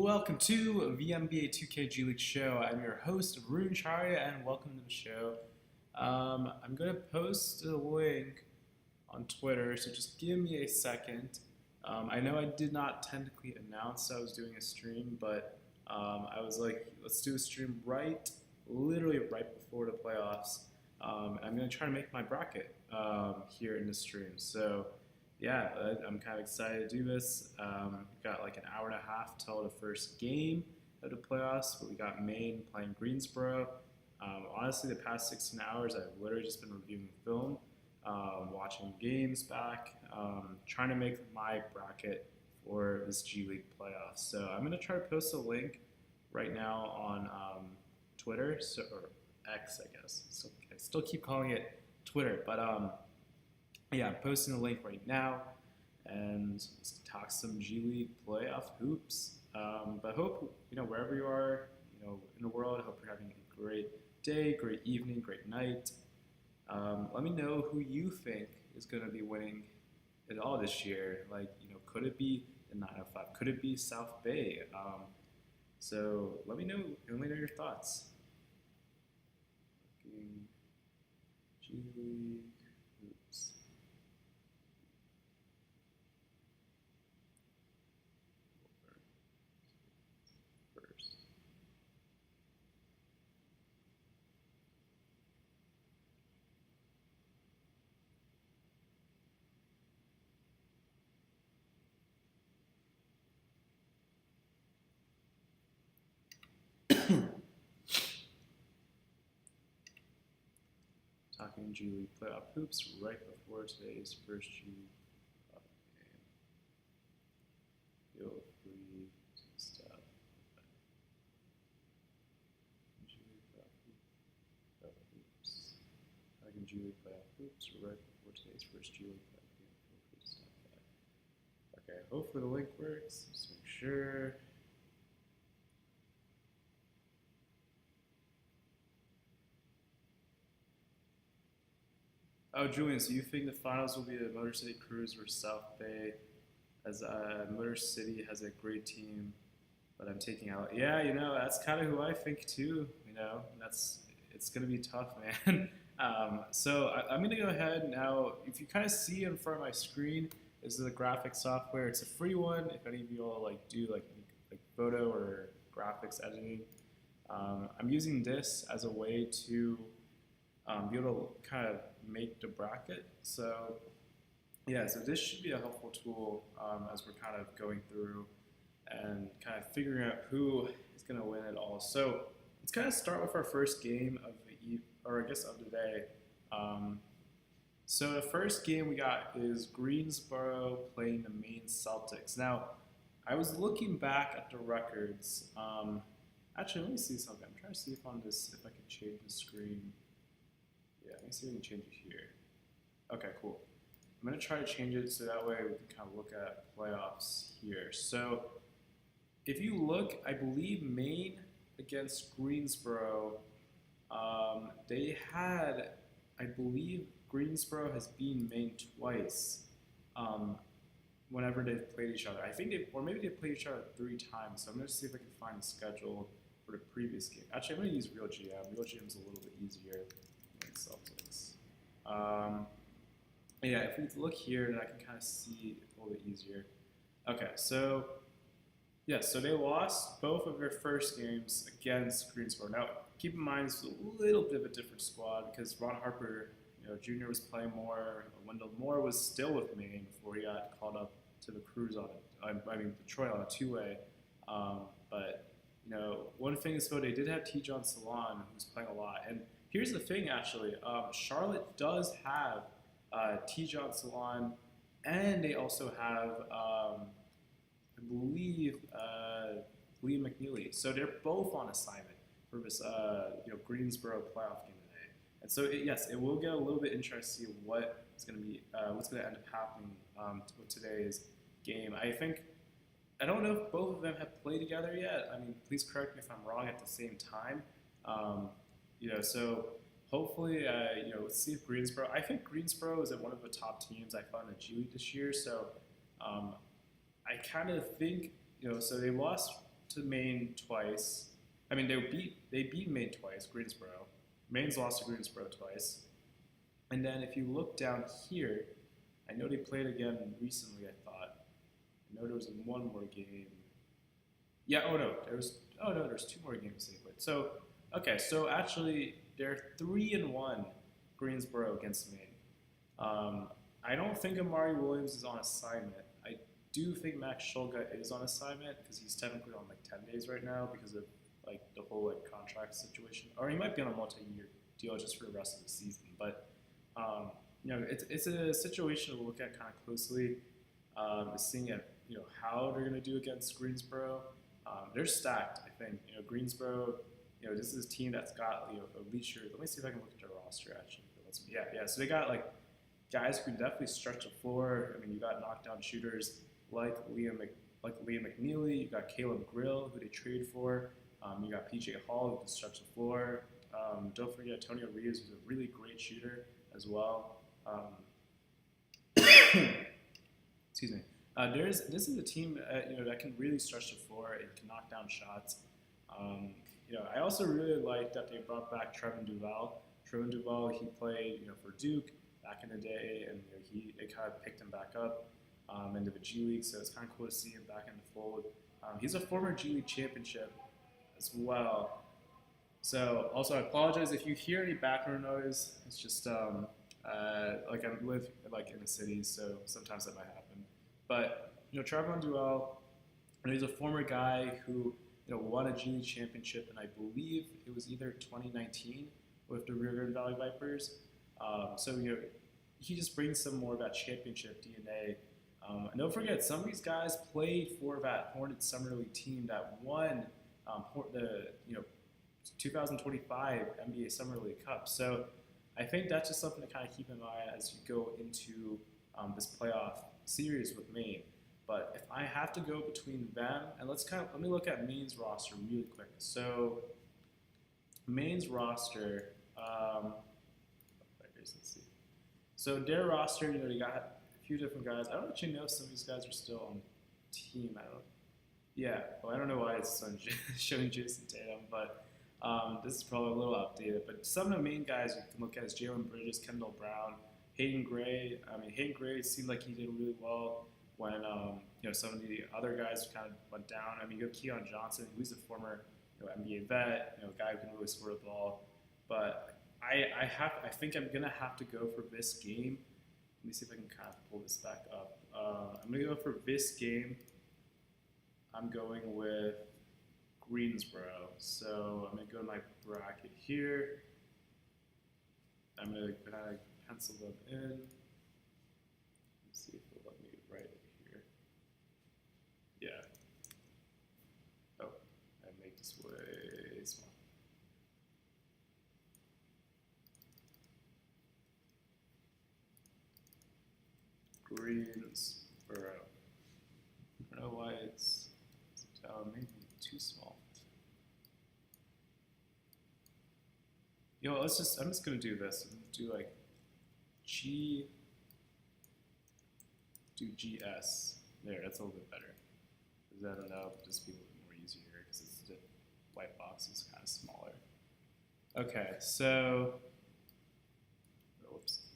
Welcome to the NBA 2K G League show. I'm your host, Rune Charya, and welcome to the show. I'm going to post a link on Twitter, so just give me a second. I know I did not technically announce I was doing a stream, but I was like, let's do a stream literally right before the playoffs. I'm going to try to make my bracket here in the stream. So yeah, I'm kind of excited to do this. We've got like an hour and a half till the first game of the playoffs, but we got Maine playing Greensboro. Honestly, the past 16 hours, I've literally just been reviewing film, watching games back, trying to make my bracket for this G League playoffs. So I'm going to try to post a link right now on Twitter, or X, I guess. So I still keep calling it Twitter, but yeah, I'm posting the link right now, and let's talk some G League playoff hoops. But hope wherever you are, in the world, I hope you're having a great day, great evening, great night. Let me know who you think is going to be winning it all this year. Like, could it be the 905? Could it be South Bay? So let me know. Let me know your thoughts. G League hoops. Talking G League playoff hoops right before today's first G League game. Feel free to stop. G League playoff hoops. Talking G League playoff hoops right before today's first G League playoff game. Feel free to stop by. Okay, hopefully the link works. Just make sure. Oh, Julian, so you think the finals will be the Motor City Cruise versus South Bay? As Motor City has a great team, but I'm taking out. Yeah, that's kind of who I think too. It's gonna be tough, man. So I'm gonna go ahead now. If you kind of see in front of my screen, this is a graphic software. It's a free one. If any of you all do like photo or graphics editing, I'm using this as a way to be able to kind of make the bracket. So yeah, so this should be a helpful tool as we're kind of going through and kind of figuring out who is going to win it all. So let's kind of start with our first game of the day. So the first game we got is Greensboro playing the Maine Celtics. Now, I was looking back at the records. Actually, let me see something. I'm trying to see if I can change the screen. Yeah, let me see if we can change it here. Okay, cool. I'm going to try to change it so that way we can kind of look at playoffs here. So if you look, I believe Maine against Greensboro, they had, I believe Greensboro has beaten Maine twice whenever they've played each other. I think maybe they've played each other 3 times. So I'm going to see if I can find the schedule for the previous game. Actually, I'm going to use Real GM. Real GM is a little bit easier than Celtics. Yeah, if we look here, then I can kind of see a little bit easier. Okay, so yeah, so they lost both of their first games against Greensboro. Now, keep in mind, it's a little bit of a different squad because Ron Harper, Jr. was playing more. Wendell Moore was still with Maine before he got called up to the Cruise Detroit on a 2-way. But one thing is, though, they did have T-John Salon, who's playing a lot. And here's the thing, actually, Charlotte does have T-John Salon, and they also have, I believe, Liam McNeely. So they're both on assignment for this, Greensboro playoff game today. And so, it will get a little bit interesting to see what's going to end up happening with today's game. I don't know if both of them have played together yet. I mean, please correct me if I'm wrong at the same time. So hopefully, let's see if Greensboro. I think Greensboro is at one of the top teams I found in G League this year. So I kind of think, so they lost to Maine twice. I mean, they beat Maine twice, Greensboro. Maine's lost to Greensboro twice. And then if you look down here, I know they played again recently, I thought. I know there was one more game. Yeah, there's two more games they played. So, okay, so actually they're 3-1 Greensboro against Maine. I don't think Amari Williams is on assignment. I do think Max Shulga is on assignment because he's technically on like 10 days right now because of like the whole like contract situation, or he might be on a multi-year deal just for the rest of the season. But it's a situation we'll look at kind of closely, seeing at how they're going to do against Greensboro. They're stacked, I think. Greensboro. This is a team that's got a leisure. Let me see if I can look at their roster actually. Yeah. So they got like guys who can definitely stretch the floor. I mean, you got knockdown shooters like Liam McNeely. You got Caleb Grill, who they traded for. You got PJ Hall, who can stretch the floor. Don't forget Antonio Reeves, who's a really great shooter as well. Excuse me. This is a team that can really stretch the floor and can knock down shots. I also really like that they brought back Trevin Duval. Trevin Duval, he played for Duke back in the day, and they kind of picked him back up into the G League, so it's kind of cool to see him back in the fold. He's a former G League championship as well. So also, I apologize if you hear any background noise. It's just like I live like in the city, so sometimes that might happen. But Trevon Duell, he's a former guy who won a G League championship, and I believe it was either 2019 with the Rio Grande Valley Vipers. So he just brings some more of that championship DNA. And don't forget, some of these guys played for that Hornets Summer League team that won the 2025 NBA Summer League Cup. So I think that's just something to kind of keep in mind as you go into this playoff series with Maine. But if I have to go between them, and let me look at Maine's roster really quick. So Maine's roster, let's see. So their roster, they got a few different guys. I don't actually know if some of these guys are still on the team. I don't know. Yeah, well, I don't know why it's showing Jason Tatum, but this is probably a little outdated. But some of the main guys you can look at is Jalen Bridges, Kendall Brown, Hayden Gray. I mean, Hayden Gray seemed like he did really well when some of the other guys kind of went down. I mean, you have Keon Johnson, who's a former NBA vet, guy who can really score the ball. But I think I'm gonna have to go for this game. Let me see if I can kind of pull this back up. I'm gonna go for this game. I'm going with Greensboro. So I'm going to go to my bracket here. I'm going to kind of pencil them in. Let's see if it'll let me write it here. Yeah. Oh, I make this way small. Greensboro. I don't know why it's maybe too small. I'm just gonna do this. I'm gonna do like do GS. There, that's a little bit better. Because I don't know, it'll just be a little bit more easier because the white box is kind of smaller. Okay, so, whoops.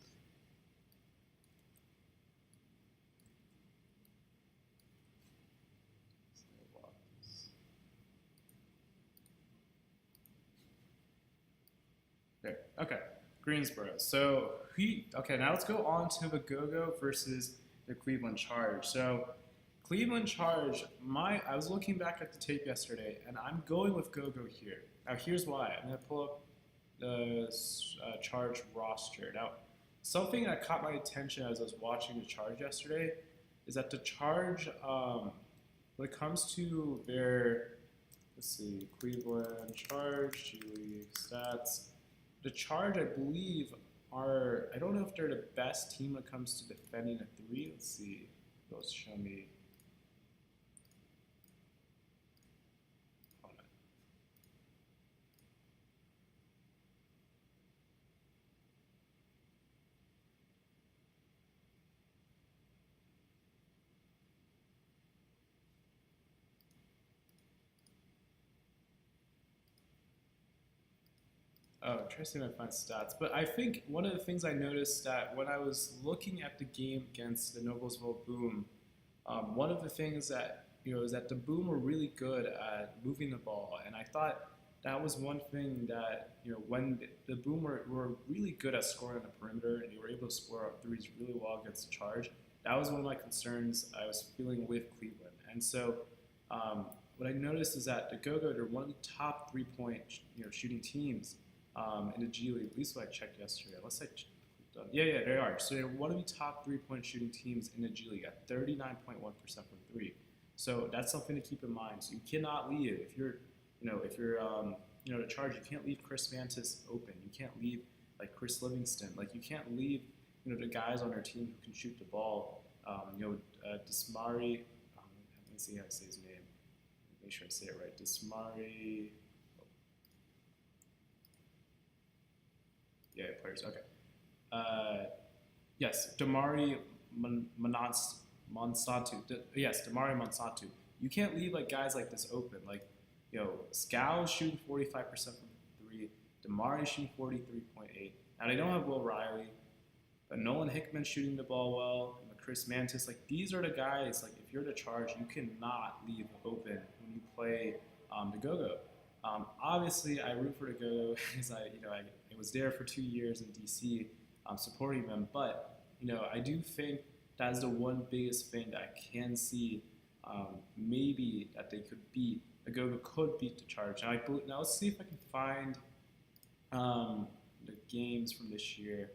There. Okay, Greensboro. So now let's go on to the Go-Go versus the Cleveland Charge. So Cleveland Charge, I was looking back at the tape yesterday, and I'm going with Go-Go here. Now here's why. I'm gonna pull up the Charge roster. Now, something that caught my attention as I was watching the Charge yesterday is that the Charge, when it comes to their, Cleveland Charge, G League stats. The Charge, I believe, I don't know if they're the best team when it comes to defending a three. Let's see. Those show me. Opponent. Oh, I'm trying to see if I find stats. But I think one of the things I noticed that when I was looking at the game against the Noblesville Boom, one of the things that is that the Boom were really good at moving the ball, and I thought that was one thing that when the Boom were really good at scoring on the perimeter, and they were able to score threes really well against the Charge. That was one of my concerns I was feeling with Cleveland, and so what I noticed is that the Go-Go, they're one of the top three-point shooting teams in the G League. At least what I checked yesterday. Unless I yeah, they are. So they're one of the top three-point shooting teams in the G League at 39.1% from three. So that's something to keep in mind. So you cannot leave if you're, the Charge. You can't leave Chris Mantis open. You can't leave like Chris Livingston. Like you can't leave, the guys on their team who can shoot the ball. Dismari. Let me see how to say his name. Make sure I say it right. Dismari. Yeah, players. Okay. Yes, Damari Monsatu. Yes, Damari Monsatu. You can't leave like guys like this open. Like, Scow's shooting 45% from three. Damari shooting 43.8. Now they don't have Will Riley, but Nolan Hickman shooting the ball well. And Chris Mantis. Like these are the guys. Like if you're the Charge, you cannot leave open when you play the Go-Go. Obviously, I root for the Go-Go because I was there for 2 years in DC supporting them. But, I do think that's the one biggest thing that I can see maybe that they could beat. The Go-Go could beat the Charge. Now let's see if I can find the games from this year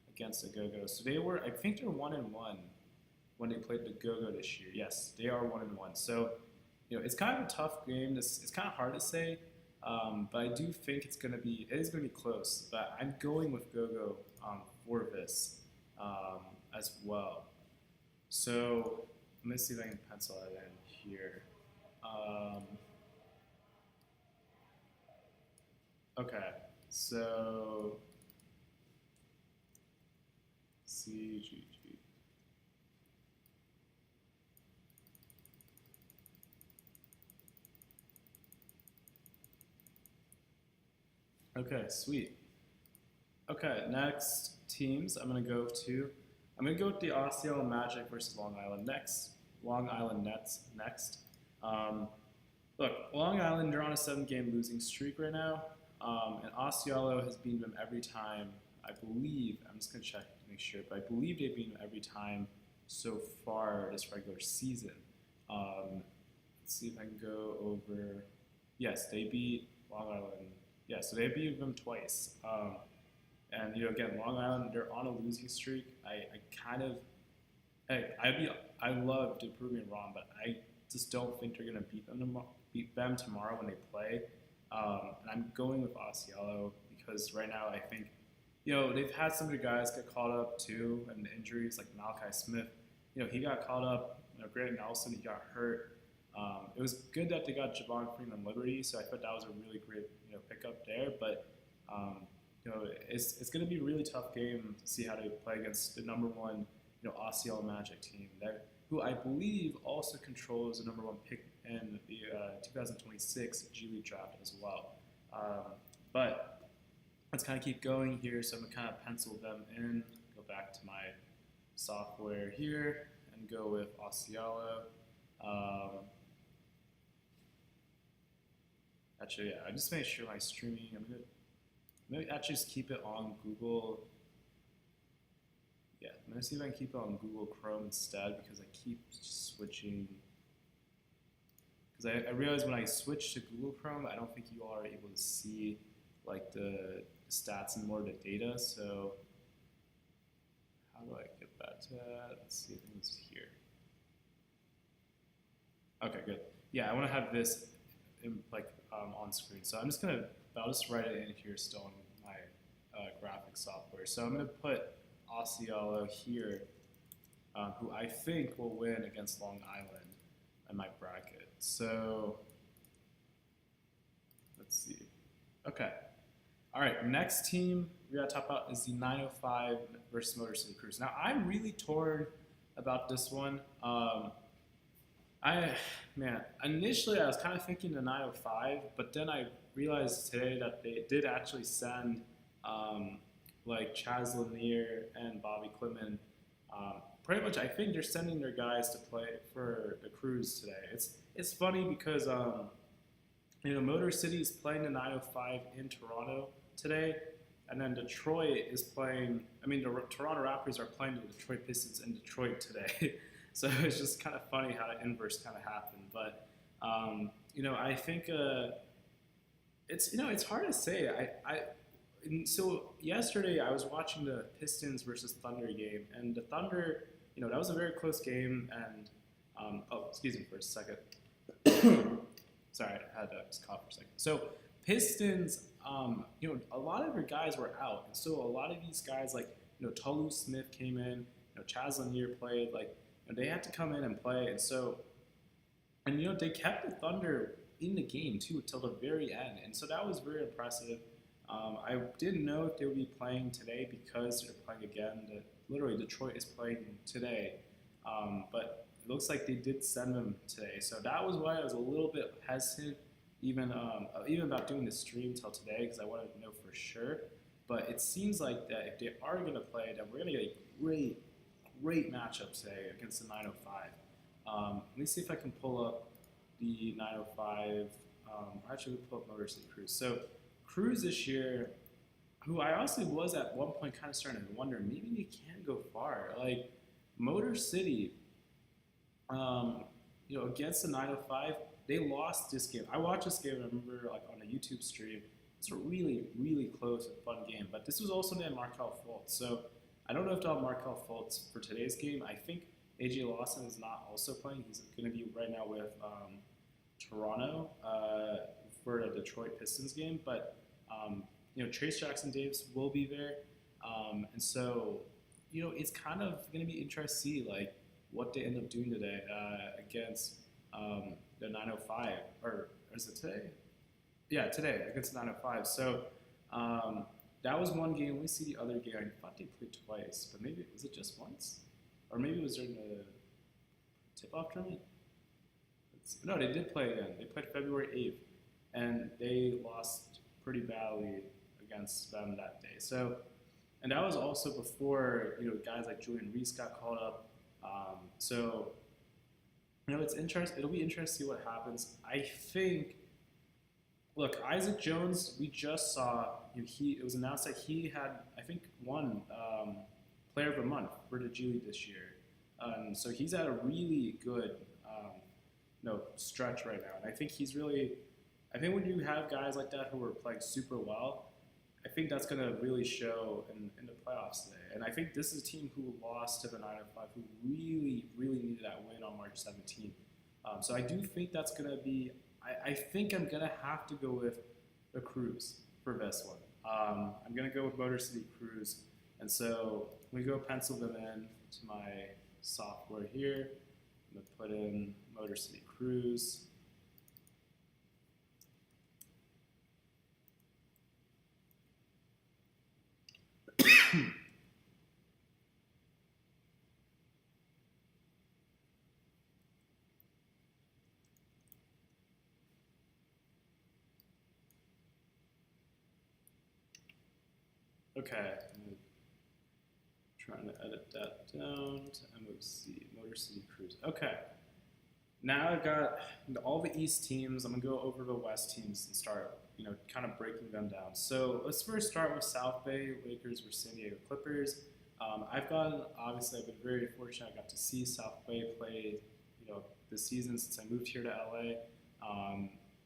against the Go-Go. So I think they're 1-1 when they played the Go-Go this year. Yes, they are 1-1. So, it's kind of a tough game. It's kind of hard to say. But I do think it is going to be close. But I'm going with Go-Go for this as well. So let me see if I can pencil it in here. Okay, so CGG. Okay, sweet. Okay, next teams I'm gonna go with the Osceola Magic versus Long Island next. Long Island Nets next. Look, Long Island, they're on a 7-game losing streak right now, and Osceola has beaten them every time. I believe, I'm just gonna check to make sure, but I believe they've beaten them every time so far this regular season. Let's see if I can go over. Yes, they beat Long Island. Yeah, so they beat them twice. And again, Long Island, they're on a losing streak. I love to prove me wrong, but I just don't think they're gonna beat them tomorrow when they play. And I'm going with Osceola because right now I think they've had some of the guys get caught up too, and the injuries like Malachi Smith. He got caught up. Grant Nelson, he got hurt. It was good that they got Javon Freeman Liberty, so I thought that was a really great pickup there. But it's going to be a really tough game to see how they play against the number one Osceola Magic team who I believe also controls the number one pick in the 2026 G League draft as well. But let's kind of keep going here. So I'm going to kind of pencil them in. Go back to my software here and go with Osceola. Actually, yeah, I just make sure my streaming. I'm gonna actually just keep it on Google. Yeah, I'm gonna see if I can keep it on Google Chrome instead because I keep switching. Because I realize when I switch to Google Chrome, I don't think you all are able to see like the stats and more of the data. So how do I get back to that? Let's see if it's here. Okay, good. Yeah, I want to have this on screen. So I'll just write it in here still in my graphic software. So I'm going to put Osceola here, who I think will win against Long Island in my bracket. So let's see. Okay. All right, next team we got to talk about is the 905 versus Motor City Cruise. Now, I'm really torn about this one. I man, initially I was kind of thinking the 905, but then I realized today that they did actually send um, like Chaz Lanier and Bobby Clement. Pretty much, I think they're sending their guys to play for the Cruise today. It's funny because Motor City is playing the 905 in Toronto today, and then Detroit is playing. I mean, the Toronto Raptors are playing the Detroit Pistons in Detroit today. So it's just kind of funny how the inverse kind of happened. But I think it's hard to say. So yesterday I was watching the Pistons versus Thunder game, and the Thunder, that was a very close game. And excuse me for a second. Sorry, I had to just cough for a second. So Pistons, a lot of their guys were out, and so a lot of these guys like Tolu Smith came in, Chaz Lanier played, like they had to come in and play, and so they kept the Thunder in the game too till the very end, and so that was very impressive. I didn't know if they would be playing today because they're playing again. Literally, Detroit is playing today, but it looks like they did send them today. So that was why I was a little bit hesitant, even about doing the stream till today, because I wanted to know for sure. But it seems like that if they are going to play, then we're going to get a great matchup today against the 905. Let me see if I can pull up the 905. Actually, we'll pull up Motor City Cruise. So Cruise this year, who I also was at one point kind of starting to wonder, maybe they can go far. Like Motor City, against the 905, they lost this game. I watched this game, I remember, like on a YouTube stream. It's a really, really close and fun game. But this was also named Markelle Fultz. So I don't know if they'll have Markelle Fultz for today's game. I think AJ Lawson is not also playing. He's going to be right now with Toronto for the Detroit Pistons game. But, Trace Jackson Davis will be there. And so, it's kind of going to be interesting to see, like, what they end up doing today against the 905. Or is it today? Yeah, today against the 905. So that was one game. Let me see the other game. I thought they played twice, but maybe was it just once? Or maybe it was during the tip-off tournament? No, they did play again. They played February 8th, and they lost pretty badly against them that day. So, and that was also before guys like Julian Reese got called up. So it's interesting. It'll be interesting to see what happens. I think. Look, Isaac Jones. We just saw. It was announced that he had, I think, won Player of the Month for the G League this year. So he's at a really good stretch right now, and I think he's really. I think when you have guys like that who are playing super well, I think that's going to really show in the playoffs today. And I think this is a team who lost to the 905, who really, really needed that win on March 17th. So I do think that's going to be. I think I'm going to have to go with the Cruise for this one. I'm going to go with Motor City Cruise. And so we go pencil them in to my software here. I'm going to put in Motor City Cruise. Okay, I'm trying to edit that down to MOC, Motor City Cruise. Okay, now I've got all the East teams. I'm gonna go over the West teams and start, kind of breaking them down. So let's first start with South Bay Lakers versus San Diego Clippers. Obviously, I've been very fortunate. I got to see South Bay play, this season since I moved here to LA.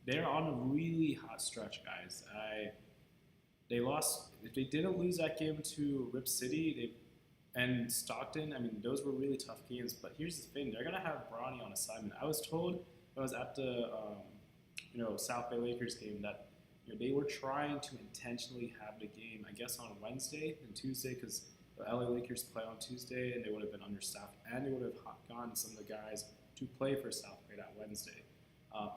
They're on a really hot stretch, guys. They lost. If they didn't lose that game to Rip City and Stockton, I mean, those were really tough games. But here's the thing: they're gonna have Bronny on assignment. I was told when I was at the South Bay Lakers game that they were trying to intentionally have the game, I guess, on Wednesday and Tuesday because the LA Lakers play on Tuesday and they would have been understaffed and they would have gotten some of the guys to play for South Bay that Wednesday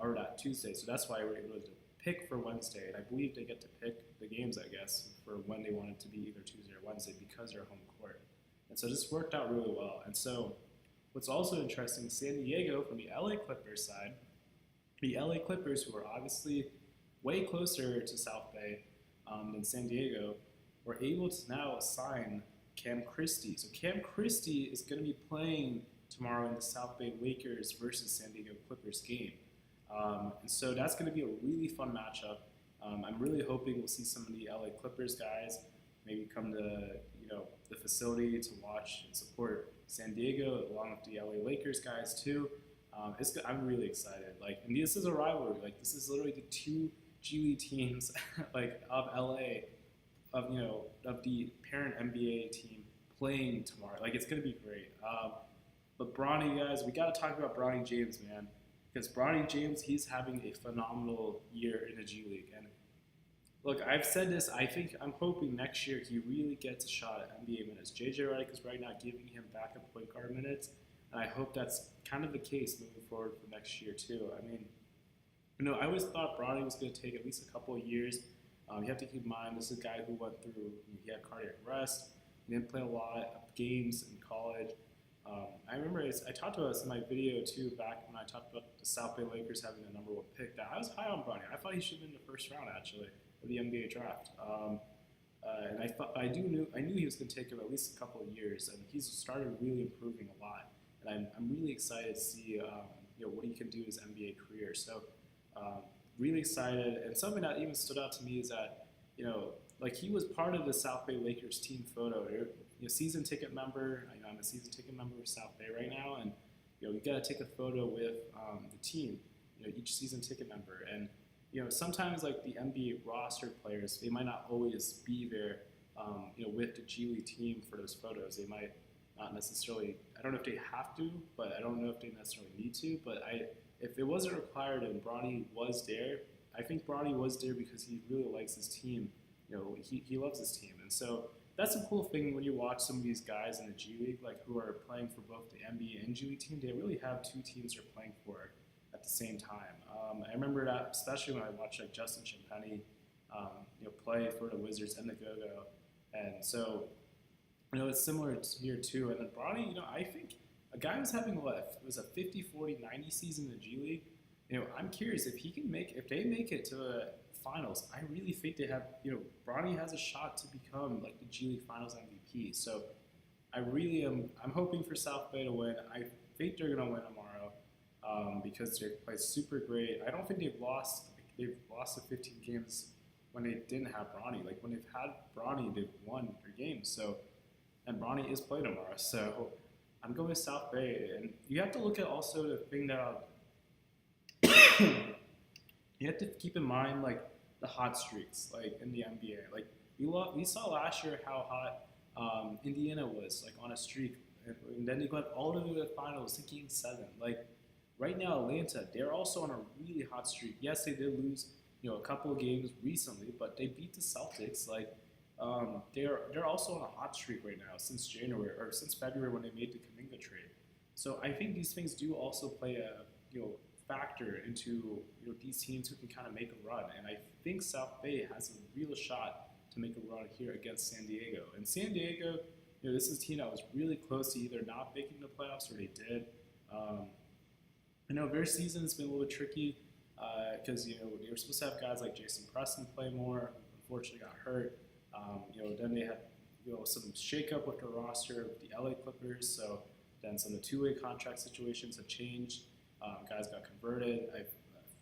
or that Tuesday. So that's why we were able to pick for Wednesday, and I believe they get to pick the games, I guess, for when they want it to be either Tuesday or Wednesday because they're home court. And so this worked out really well. And so What's also interesting, San Diego from the LA Clippers side, the LA Clippers, who are obviously way closer to South Bay than San Diego, were able to now sign Cam Christie. So Cam Christie is going to be playing tomorrow in the South Bay Lakers versus San Diego Clippers game. And so that's going to be a really fun matchup. I'm really hoping we'll see some of the LA Clippers guys maybe come to the facility to watch and support San Diego, along with the LA Lakers guys too. I'm really excited. And this is a rivalry. This is literally the two G League teams, of LA, of the parent NBA team playing tomorrow. It's gonna be great. But Bronny, guys, we gotta talk about Bronny James, man, because Bronny James, he's having a phenomenal year in the G League. And look, I've said this. I'm hoping next year he really gets a shot at NBA minutes. JJ Redick is right now giving him backup point guard minutes, and I hope that's kind of the case moving forward for next year too. I mean, I always thought Bronny was going to take at least a couple of years. You have to keep in mind this is a guy who went through. He had cardiac arrest. He didn't play a lot of games in college. I remember I talked about this in my video too back when I talked about the South Bay Lakers having the #1 pick. That I was high on Bronny. I thought he should have been in the first round actually of the NBA draft. And I knew he was going to take him at least a couple of years, and he's started really improving a lot. And I'm really excited to see what he can do in his NBA career. So really excited. And something that even stood out to me is that he was part of the South Bay Lakers team photo. Season ticket member. I'm a season ticket member of South Bay right now, and you got to take a photo with the team. Each season ticket member. And sometimes the NBA roster players, they might not always be there, with the G League team for those photos. They might not necessarily. I don't know if they have to, but I don't know if they necessarily need to. But if it wasn't required and Bronny was there, I think Bronny was there because he really likes his team. He loves his team, and so that's a cool thing when you watch some of these guys in the G League, who are playing for both the NBA and G League team. They really have two teams they're playing for at the same time. I remember that especially when I watched Justin Champagnie, play for the Wizards and the Go-Go, and so it's similar here too. And then Bronny, I think a guy who's having it was a 50, 40, 90 season in the G League. I'm curious if they make it to the finals. I really think they have. Bronny has a shot to become the G League Finals MVP. So I really am. I'm hoping for South Bay to win. I think they're gonna win tomorrow. Because they played super great. I don't think they've lost. They've lost the 15 games when they didn't have Bronny. When they've had Bronny, they've won their games. So, and Bronny is playing tomorrow. So, I'm going to South Bay, and you have to look at also the thing that you have to keep in mind the hot streaks in the NBA. We saw last year how hot Indiana was on a streak, and then they got all the way to the finals, to Game 7. Right now, Atlanta, they're also on a really hot streak. Yes, they did lose, a couple of games recently, but they beat the Celtics. They're also on a hot streak right now since February when they made the Kuminga trade. So I think these things do also play a factor into these teams who can kind of make a run. And I think South Bay has a real shot to make a run here against San Diego. And San Diego, this is a team that was really close to either not making the playoffs or they did. I know their season's been a little bit tricky because they were supposed to have guys like Jason Preston play more. Unfortunately, got hurt. Then they had some shakeup with the roster of the LA Clippers. So then some of the two-way contract situations have changed. Guys got converted. I'm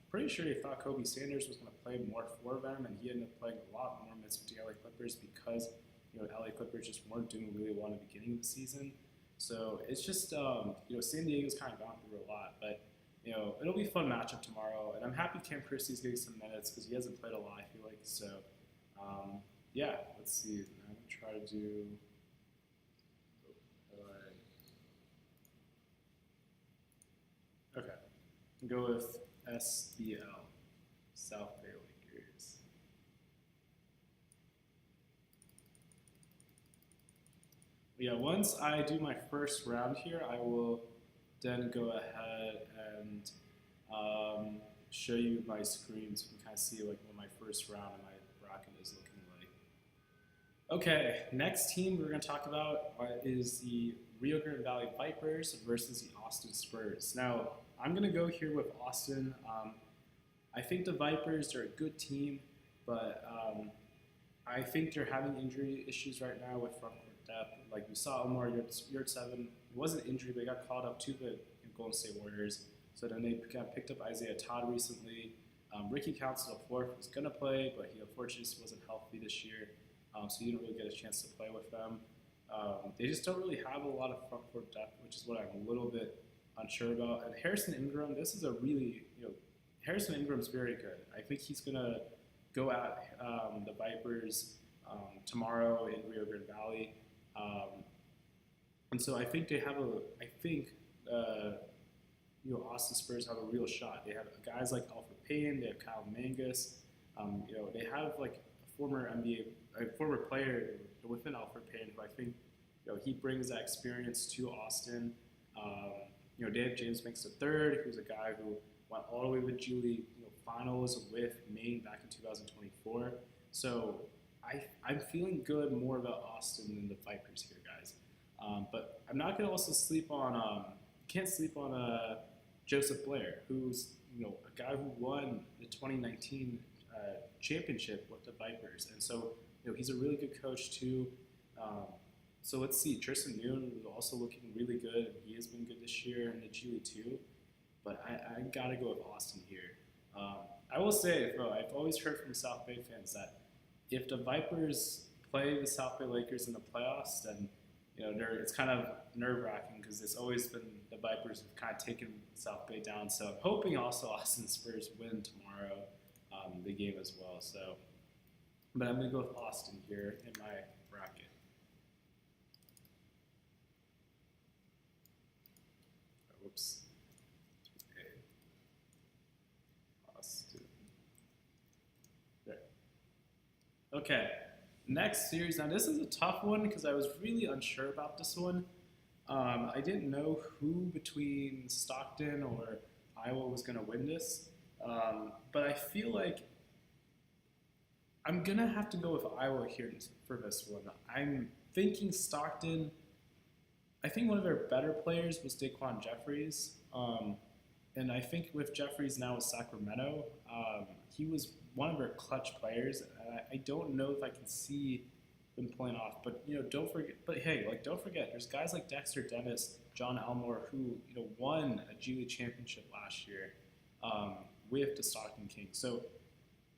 pretty sure they thought Kobe Sanders was going to play more for them, and he ended up playing a lot more minutes with the LA Clippers because LA Clippers just weren't doing really well in the beginning of the season. So it's just San Diego's kind of gone through a lot, but it'll be a fun matchup tomorrow, and I'm happy Cam Christie's getting some minutes because he hasn't played a lot, I feel like. So yeah, let's see. I'm gonna try to do. Okay, go with SBL, South Bay Lakers. Yeah, once I do my first round here, I will then go ahead and show you my screen so you can kind of see what my first round of my bracket is looking like. Okay, next team we're going to talk about is the Rio Grande Valley Vipers versus the Austin Spurs. Now, I'm going to go here with Austin. I think the Vipers are a good team, but I think they're having injury issues right now with front court depth. Like we saw Omar Yurtseven, it wasn't injury, but he got called up to the Golden State Warriors. So then they picked up Isaiah Todd recently. Ricky Council IV was going to play, but he unfortunately wasn't healthy this year, so he didn't really get a chance to play with them. They just don't really have a lot of front court depth, which is what I'm a little bit unsure about. And Harrison Ingram, this is a really, Harrison Ingram's very good. I think he's going to go at the Vipers tomorrow in Rio Grande Valley. And so I think they have Austin Spurs have a real shot. They have guys like Alfred Payne, they have Kyle Mangus, they have like a former player within Alfred Payne who I think, he brings that experience to Austin. They have James Banks III, who's a guy who went all the way with G League finals with Maine back in 2024. So I'm feeling good more about Austin than the Vipers here, guys. But I'm not going to also can't sleep on Joseph Blair, who's a guy who won the 2019 championship with the Vipers, and so he's a really good coach too. So let's see, Tristan Noon was also looking really good, and he has been good this year in the G League too. But I gotta go with Austin here. I will say though, I've always heard from South Bay fans that if the Vipers play the South Bay Lakers in the playoffs, then it's kind of nerve-wracking because it's always been the Vipers have kind of taken South Bay down. So I'm hoping also Austin Spurs win tomorrow, the game as well. So, but I'm going to go with Austin here in my bracket. Oops. Austin. There. Okay. Next series. Now this is a tough one because I was really unsure about this one. I didn't know who between Stockton or Iowa was going to win this, but I feel like I'm going to have to go with Iowa here for this one. I'm thinking Stockton. I think one of their better players was Daquan Jeffries, and I think with Jeffries now with Sacramento, he was one of their clutch players. I don't know if I can see them pulling off, but don't forget. But hey, don't forget, there's guys like Dexter Dennis, John Elmore, who won a G League championship last year with the Stockton Kings. So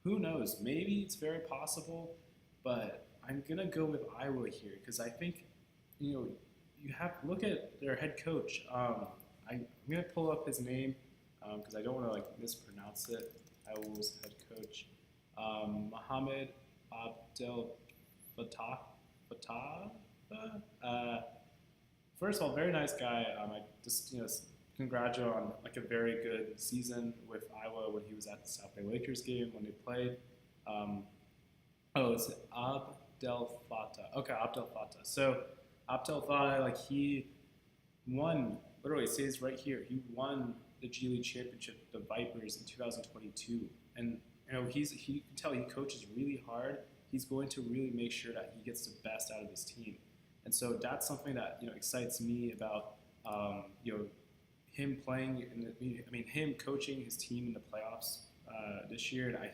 who knows? Maybe it's very possible, but I'm gonna go with Iowa here because I think you have to look at their head coach. I'm gonna pull up his name because I don't want to mispronounce it. Iowa's head coach, Mohamed Abdel Fattah. First of all, very nice guy. I just congratulate on a very good season with Iowa when he was at the South Bay Lakers game when they played. It's Abdel Fattah. Okay, Abdel Fattah. So Abdel Fattah, he won. Literally, it says right here, he won the G League championship with the Vipers in 2022, and you can tell he coaches really hard. He's going to really make sure that he gets the best out of his team, and so that's something that excites me about him playing him coaching his team in the playoffs this year. And I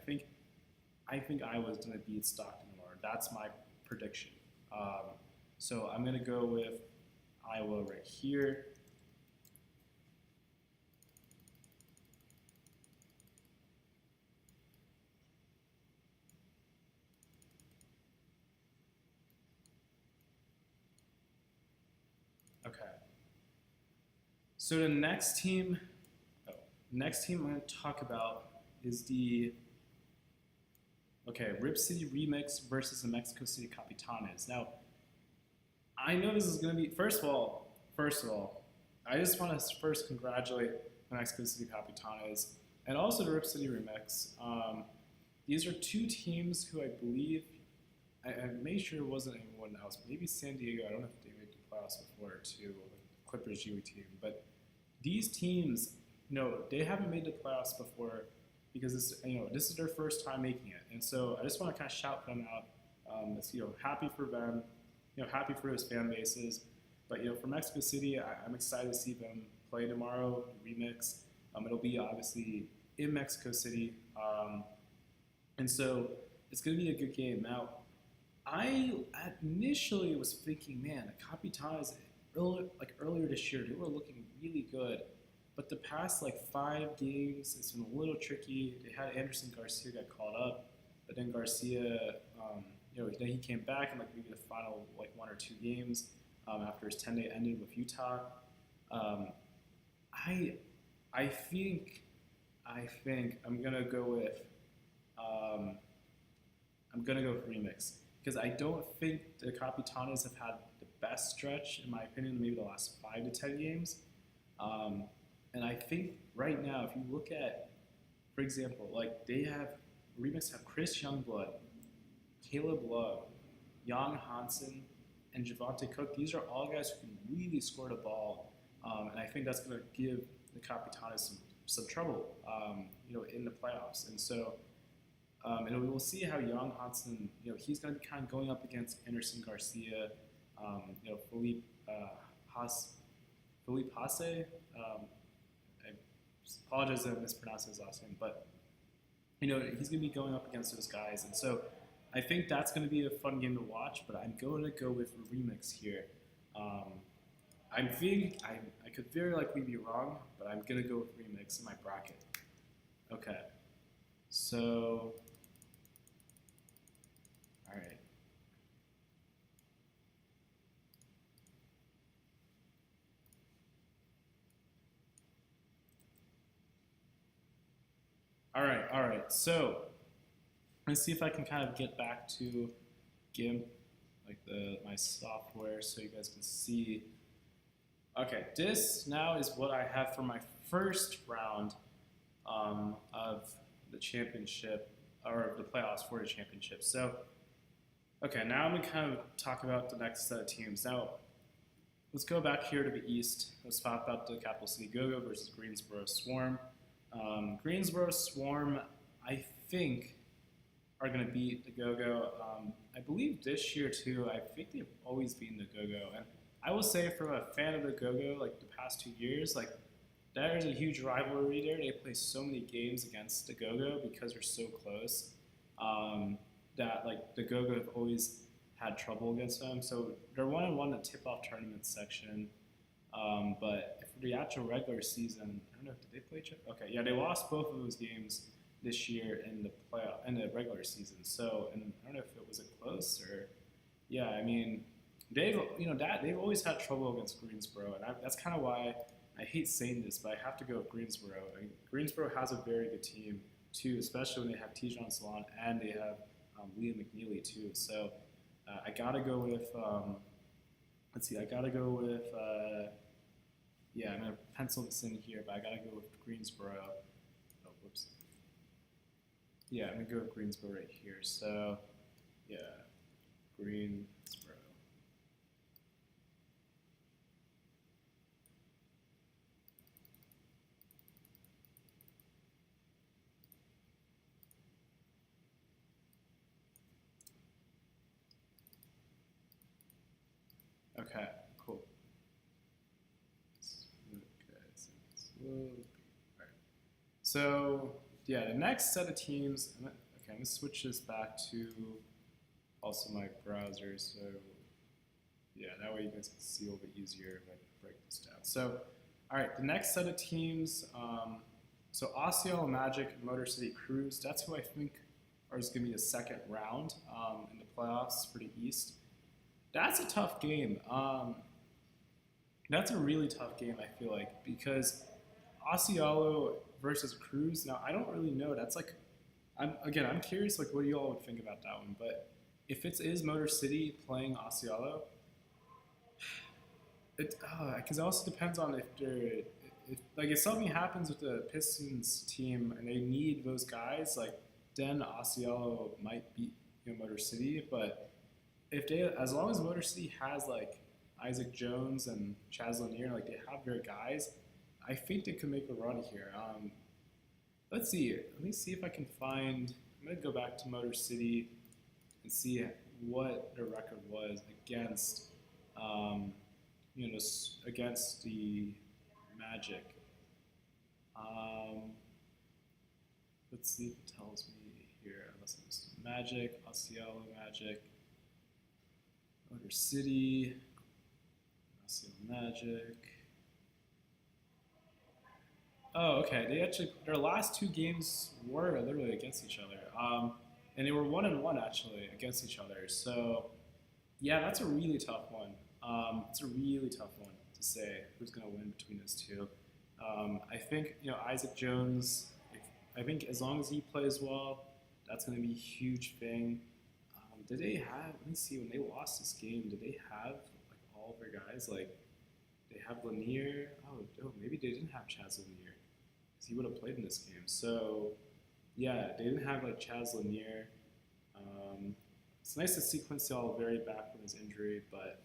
think Iowa's going to beat Stockton tomorrow. That's my prediction. So I'm going to go with Iowa right here. Okay. So the next team I'm going to talk about is the Rip City Remix versus the Mexico City Capitanes. Now, I know this is going to be first of all, I just want to first congratulate the Mexico City Capitanes and also the Rip City Remix. These are two teams who I believe I made sure it wasn't anyone else. Maybe San Diego. I don't know if they made the playoffs before too, the Clippers G League team. But these teams, they haven't made the playoffs before because this is their first time making it. And so I just want to kind of shout them out. Happy for them. Happy for those fan bases. But for Mexico City, I'm excited to see them play tomorrow. Remix. It'll be obviously in Mexico City, and so it's going to be a good game. Now, I initially was thinking, man, the Capitanes earlier this year, they were looking really good. But the past 5 games, it's been a little tricky. They had Anderson Garcia got called up, but then Garcia, then he came back in maybe the final 1 or 2 games after his 10-day ended with Utah. Um, I I think um, I'm gonna go with Remix because I don't think the Capitanes have had the best stretch, in my opinion, maybe the last 5 to 10 games. Um, and I think right now, if you look at, for example, they have Remix have Chris Youngblood, Caleb Love, Jan Hansen, and Javante Cook. These are all guys who can really score the ball, and I think that's going to give the Capitanes some trouble, in the playoffs. And so, and we will see how Jan Hansen, he's going to be kind of going up against Anderson Garcia, Felipe Felipe Hasse. I apologize if I mispronounced his last name, but he's going to be going up against those guys, and so I think that's going to be a fun game to watch. But I'm going to go with Remix here. I could very likely be wrong, but I'm going to go with Remix in my bracket. Okay, so all right. All right. So let's see if I can kind of get back to GIMP, my software, so you guys can see. Okay, this now is what I have for my first round of the championship, or the playoffs for the championship. So, okay, now I'm gonna kind of talk about the next set of teams. Now, let's go back here to the East. Let's talk about the Capital City Go-Go versus Greensboro Swarm. Greensboro Swarm, I think, are going to beat the Go-Go. I believe this year, too, I think they've always beaten the Go-Go. And I will say, from a fan of the Go-Go, the past 2 years, there is a huge rivalry there. They play so many games against the Go-Go because they're so close that, the Go-Go have always had trouble against them. So they're 1-1 in the tip-off tournament section. But for the actual regular season, I don't know, did they play each other? Okay, yeah, they lost both of those games this year in the regular season. So, and I don't know if it was close or, yeah, I mean, they've always had trouble against Greensboro, and that's kind of why I hate saying this, but I have to go with Greensboro. I mean, Greensboro has a very good team too, especially when they have Tijon Salon and they have Liam McNeely too. So I gotta go with. Let's see, I gotta go with. Yeah, I'm gonna pencil this in here, but I gotta go with Greensboro. Oh, whoops. Yeah, I'm gonna go with Greensboro right here. So, yeah, Greensboro. Okay, cool. Okay, so yeah, the next set of teams. Okay, I'm gonna switch this back to also my browser. So yeah, that way you guys can see a little bit easier if I break this down. So, all right, the next set of teams. So Osceola Magic and Motor City Cruise. That's who I think is going to be the second round in the playoffs for the East. That's a tough game. That's a really tough game, I feel like, because Osceola versus Cruz. Now, I don't really know. That's I'm curious, what you all would think about that one. But if it is Motor City playing Osceola, because it also depends on if something happens with the Pistons team and they need those guys, then Osceola might beat Motor City. But as long as Motor City has Isaac Jones and Chaz Lanier, they have their guys, I think they could make a run here. Let's see. Let me see if I can find. I'm gonna go back to Motor City and see what their record was against, against the Magic. Um, let's see if it tells me here. Unless it's Magic, Osceola Magic, Motor City, Osceola Magic. Oh, okay. Their last two games were literally against each other, and they were 1-1 actually against each other. So yeah, that's a really tough one. It's a really tough one to say who's going to win between those two. I think Isaac Jones. I think as long as he plays well, that's going to be a huge thing. Did they have? Let me see. When they lost this game, did they have like all of their guys? Like they have Lanier. Oh, maybe they didn't have Chaz Lanier because he would have played in this game. So yeah, they didn't have like Chaz Lanier. Um, it's nice to see Quincy Oliveri back from his injury, but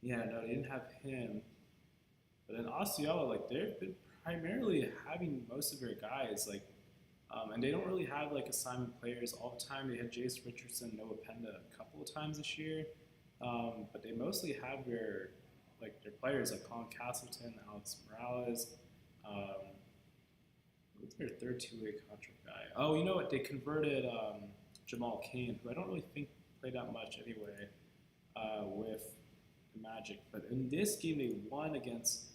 yeah, no, they didn't have him. But then Osceola, like they've been primarily having most of their guys, like, and they don't really have like assignment players all the time. They had Jace Richardson, Noah Penda a couple of times this year, but they mostly have their players like Colin Castleton, Alex Morales. Who's their third two-way contract guy? Oh, you know what? They converted Jamal Cain, who I don't really think played that much anyway, with the Magic. But in this game, they won against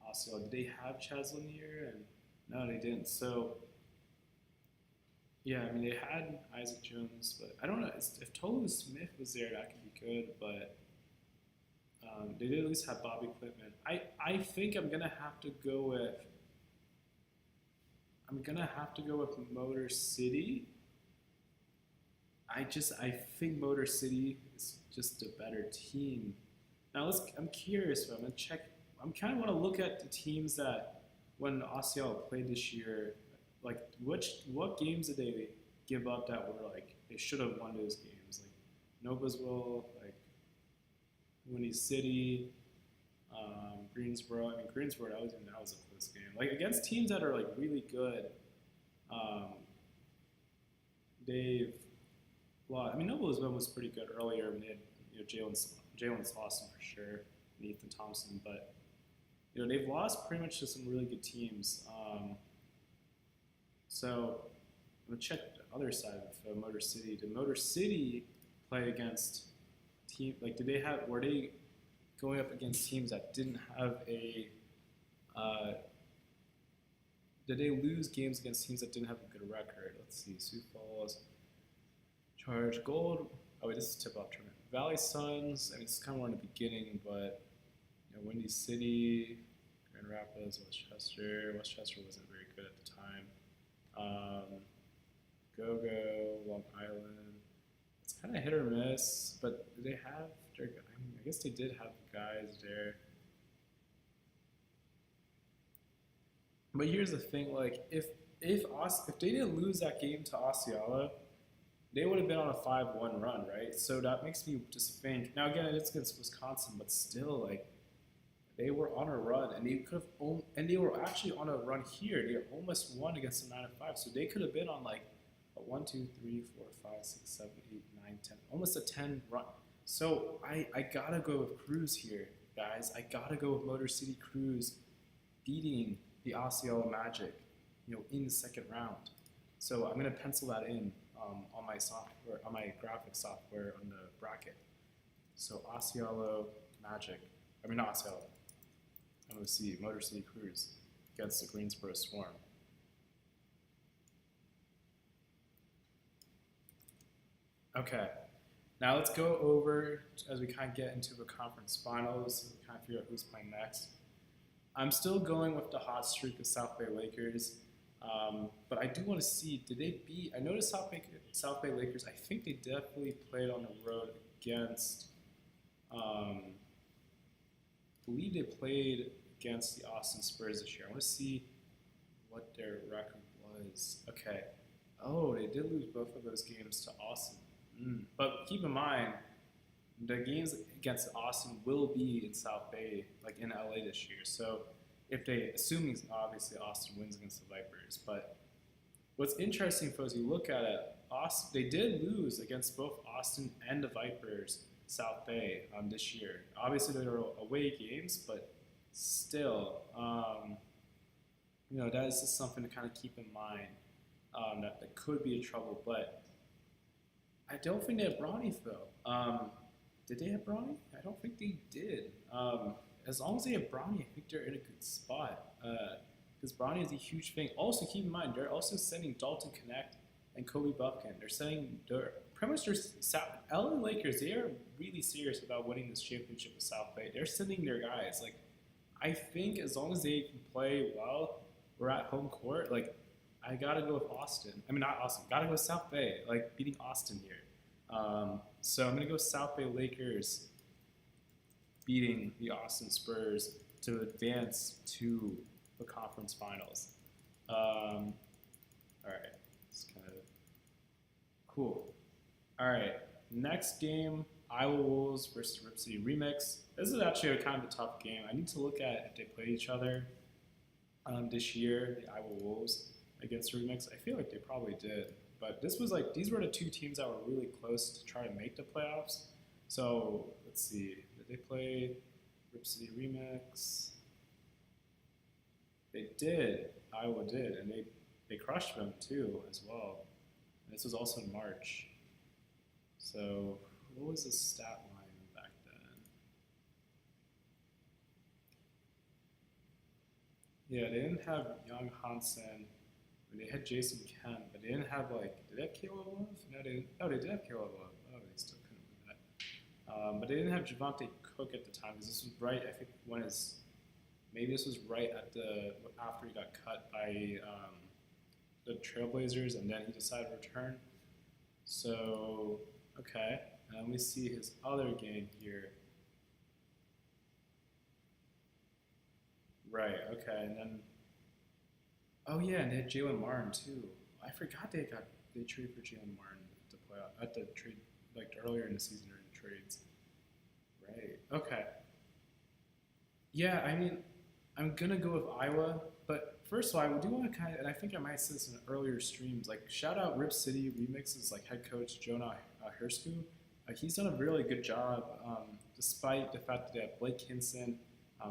Osceola. Did they have Chaz Lanier? And no, they didn't. So yeah, I mean they had Isaac Jones, but I don't know if Tolu Smith was there, that could be good. But they did at least have Bobby Quitman. I think I'm gonna have to go with Motor City. I think Motor City is just a better team. Now I'm curious, but I'm gonna check. I'm kind of want to look at the teams that when Osceola played this year, like what games did they give up that were like they should have won those games, like Noblesville, like Windy City, Greensboro. I mean Greensboro that was a close game. Like against teams that are like really good, they've lost. I mean Noblesville was pretty good earlier when they had Jalen Slauson for sure, and Ethan Thompson, but they've lost pretty much to some really good teams. So I'm gonna check the other side of Motor City. Did Motor City play against were they going up against teams that didn't have did they lose games against teams that didn't have a good record? Let's see, Sioux Falls, Charge Gold. Oh wait, this is tip-off tournament. Valley Suns. I mean, it's kind of more in the beginning, but Windy City, Grand Rapids, Westchester. Westchester wasn't very good at the time. Go-Go, Long Island. It's kind of hit or miss, but do they have their? I mean, I guess they did have guys there. But here's the thing: like, if they didn't lose that game to Osceola, they would have been on a 5-1 run, right? So that makes me just think. Now again, it's against Wisconsin, but still, like. They were on a run, and they were actually on a run here. They almost won against the 9-5, so they could have been on like a 1, 2, 3, 4, 5, 6, 7, 8, 9, 10, almost a 10 run. So I gotta go with Cruz here, guys. I gotta go with Motor City Cruz beating the Osceola Magic, in the second round. So I'm gonna pencil that in on my software, on my graphic software on the bracket. So Osceola Magic. I mean not Osceola. MOC, Motor City Cruise against the Greensboro Swarm. Okay, now let's go over as we kind of get into the conference finals and kind of figure out who's playing next. I'm still going with the hot streak of South Bay Lakers, but I do want to see, did they beat, I noticed South Bay Lakers, I think they definitely played on the road against, I believe they played against the Austin Spurs this year. I want to see what their record was. Okay. Oh, they did lose both of those games to Austin. But keep in mind, the games against Austin will be in South Bay, like in LA this year. So assuming obviously Austin wins against the Vipers. But what's interesting, folks, you look at it, they did lose against both Austin and the Vipers South Bay this year. Obviously, there are away games, but still, that is just something to kind of keep in mind that could be a trouble. But I don't think they have Bronny though. Did they have Bronny? I don't think they did. As long as they have Bronny, I think they're in a good spot. Because Bronny is a huge thing. Also, keep in mind, they're also sending Dalton Connect and Kobe Buffkin. They're pretty much LA Lakers. They are really serious about winning this championship with South Bay. They're sending their guys. Like, I think as long as they can play well, we're at home court. Like, I gotta go with Austin. I mean, not Austin. Gotta go with South Bay. Like beating Austin here. So I'm gonna go South Bay Lakers beating the Austin Spurs to advance to the conference finals. All right, it's kind of cool. All right, next game, Iowa Wolves versus Rip City Remix. This is actually a kind of a tough game. I need to look at if they played each other this year, the Iowa Wolves against Remix. I feel like they probably did. But these were the two teams that were really close to try to make the playoffs. So let's see, did they play Rip City Remix? They did. Iowa did, and they crushed them too as well. And this was also in March. So what was the stat line back then? Yeah, they didn't have Young Hansen. They had Jason Kemp, but they didn't have did they have Caleb Love? No, they didn't. Oh, they did have Caleb Love. Oh, they still couldn't win that. But they didn't have Javante Cook at the time because this was right. I think maybe this was right after he got cut by the Trailblazers, and then he decided to return. So okay, and let me see his other game here. Right. Okay, and then. Oh yeah, and they had Jalen Martin too. I forgot they traded for Jalen Martin at the trade earlier in the season during the trades. Right. Okay. Yeah, I mean, I'm gonna go with Iowa, but first of all, I do want to and I think I might say this in earlier streams. Shout out Rip City Remix's head coach Jonah Hersku. He's done a really good job, despite the fact that they have Blake Hinson,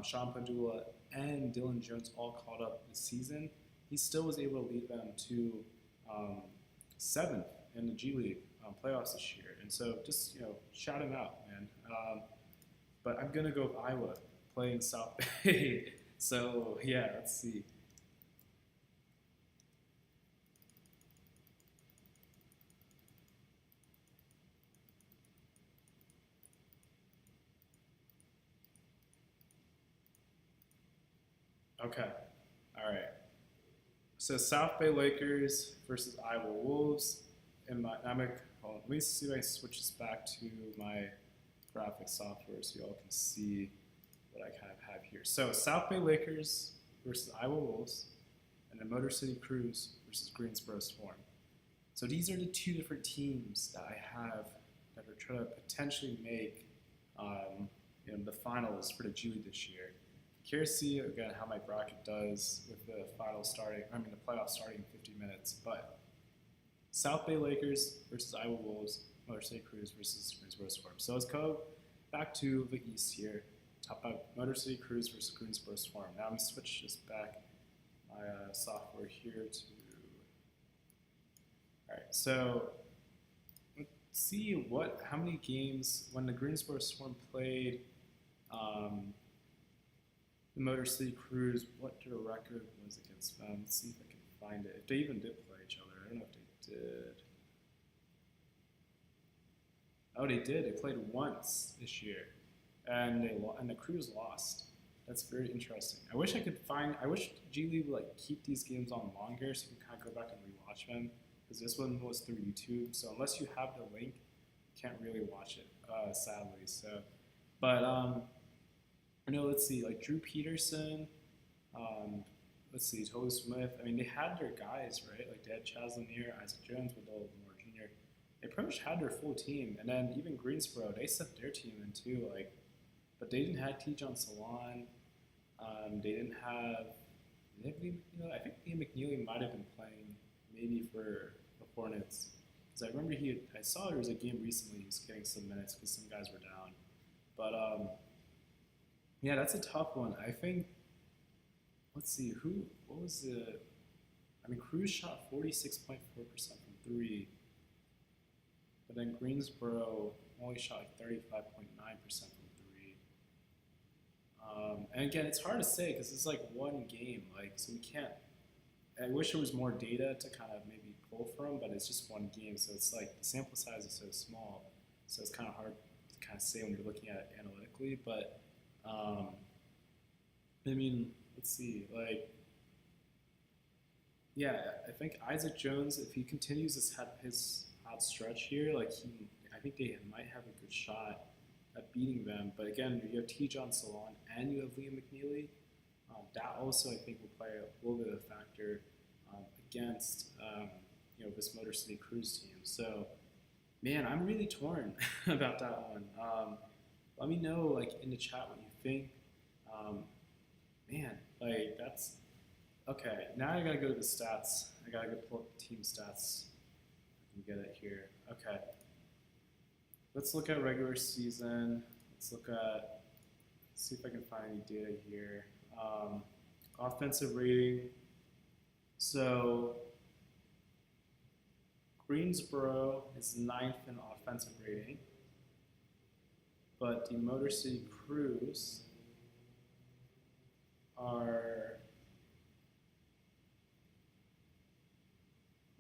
Sean Pandula, and Dylan Jones all called up this season. He still was able to lead them to 7th in the G League playoffs this year. And so just, shout him out, man. But I'm going to go with Iowa playing South Bay. So, yeah, let's see. Okay. All right. So South Bay Lakers versus Iowa Wolves. And let me see if I switch this back to my graphic software so you all can see what I kind of have here. So South Bay Lakers versus Iowa Wolves, and then Motor City Cruise versus Greensboro Swarm. So these are the two different teams that I have that are trying to potentially make the finals for the G League this year. Curious to see again how my bracket does with the playoffs starting in 50 minutes. But South Bay Lakers versus Iowa Wolves, Motor City Cruise versus Greensboro Swarm. So let's go back to the East here. Top out Motor City Cruise versus Greensboro Swarm. Now I'm switch this back my software here to. All right, so let's see how many games when the Greensboro Swarm played. The Motor City Cruise, what their record was against them. Let's see if I can find it. If they even did play each other. I don't know if they did. Oh, they did. They played once this year. And the Cruise lost. That's very interesting. I wish G League would keep these games on longer so you can kind of go back and rewatch them. Because this one was through YouTube. So unless you have the link, you can't really watch it, sadly. So, but let's see, Drew Peterson, let's see, Toby Smith. I mean, they had their guys, right? They had Chaz Lanier, Isaac Jones, Wendell Moore Jr. They pretty much had their full team. And then even Greensboro, they set their team in too. But they didn't have T-John Salon. They didn't have I think Ian McNeely might have been playing maybe for the Hornets. Because because I remember I saw there was a game recently he was getting some minutes because some guys were down. But yeah, that's a tough one. I think. Let's see What was the? I mean, Cruz shot 46.4% from three, but then Greensboro only shot like 35.9% from three. And again, it's hard to say because it's like one game, like so we can't. I wish there was more data to kind of maybe pull from, but it's just one game, so it's like the sample size is so small, so it's kind of hard to kind of say when you're looking at it analytically. But I mean, let's see, like yeah, I think Isaac Jones, if he continues his hot stretch here, like I think they might have a good shot at beating them. But again, you have T. John Salon and you have Liam McNeely. That also, I think, will play a little bit of a factor against this Motor City Cruise team. So, man, I'm really torn about that one. Let me know, like, in the chat what you think. Man, like that's okay. Now I gotta go to the stats. I gotta go pull up the team stats. I can get it here. Okay. Let's look at regular season. Let's see if I can find any data here. Offensive rating. So Greensboro is 9th in offensive rating, but the Motor City Cruise are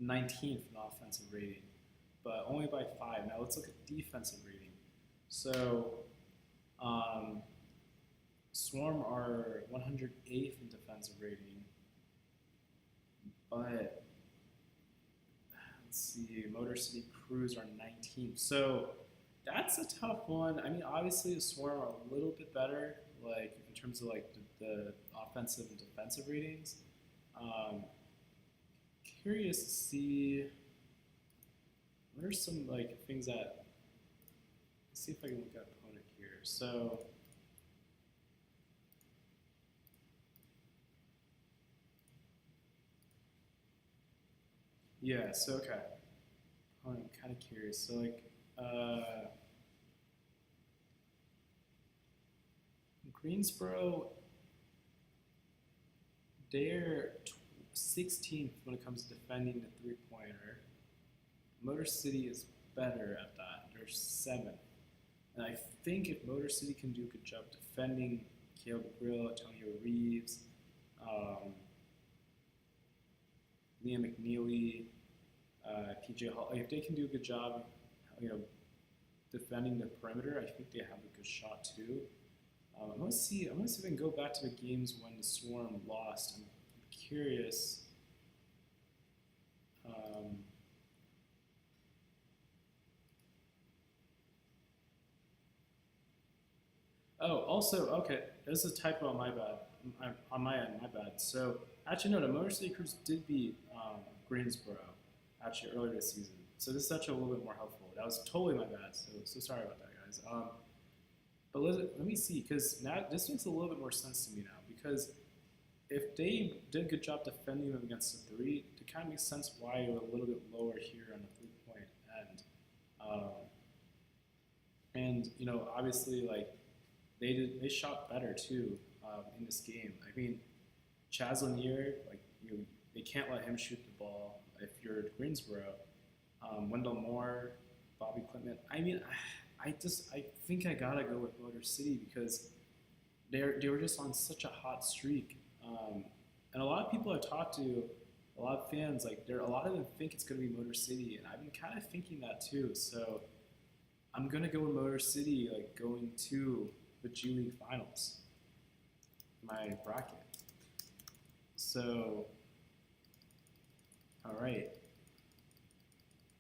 19th in offensive rating, but only by 5. Now let's look at defensive rating. So Swarm are 108th in defensive rating, but let's see, Motor City Cruise are 19th. So that's a tough one. I mean, obviously the Swarm are a little bit better, like in terms of like the offensive and defensive ratings. Curious to see what are some like things that. Let's see if I can look at opponent here. So. Yeah, so okay. I'm kind of curious. So like, Greensboro, they're 16th when it comes to defending the three-pointer. Motor City is better at that. They're 7th. And I think if Motor City can do a good job defending Caleb Grill, Antonio Reeves, Liam McNeely, PJ Hall, if they can do a good job, defending the perimeter, I think they have a good shot too. I'm gonna see if I can go back to the games when the Swarm lost. I'm curious. Also, okay, there's a typo on my bad. On my end, my bad. So actually, no, the Motor City Cruise did beat Greensboro actually earlier this season. So this is actually a little bit more helpful. That was totally my bad. So sorry about that, guys. But let me see, because now this makes a little bit more sense to me now. Because if they did a good job defending them against the three, it kind of makes sense why you're a little bit lower here on the three-point end. And obviously, like they shot better too in this game. I mean, Chaz Lanier, like they can't let him shoot the ball if you're Greensboro. Wendell Moore, Bobby Clement. I mean, I think I gotta go with Motor City because they were just on such a hot streak. And a lot of people I've talked to, a lot of fans, like a lot of them think it's gonna be Motor City, and I've been kind of thinking that too. So I'm gonna go with Motor City, like going to the G League Finals. My bracket. So, all right,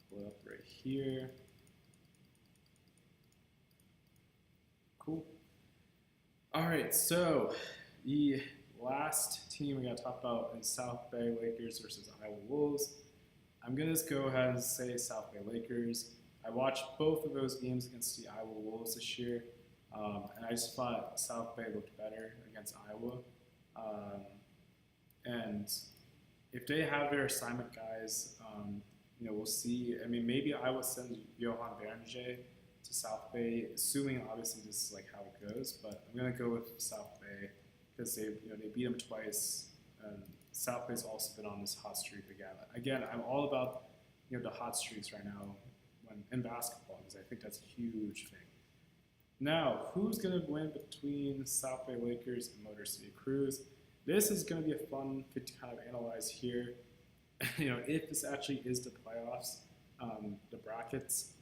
pull it up right here. Cool. All right, so the last team we got to talk about is South Bay Lakers versus Iowa Wolves. I'm going to just go ahead and say South Bay Lakers. I watched both of those games against the Iowa Wolves this year, and I just thought South Bay looked better against Iowa. And if they have their assignment guys, we'll see. I mean, maybe I would send Johan Vernier to South Bay, assuming obviously this is like how it goes. But I'm gonna go with South Bay because they beat them twice, and South Bay's also been on this hot streak again. Again, I'm all about the hot streaks right now when in basketball because I think that's a huge thing. Now, who's going to win between South Bay Lakers and Motor City Cruise? This is going to be a fun fit to kind of analyze here. If this actually is the playoffs, the brackets.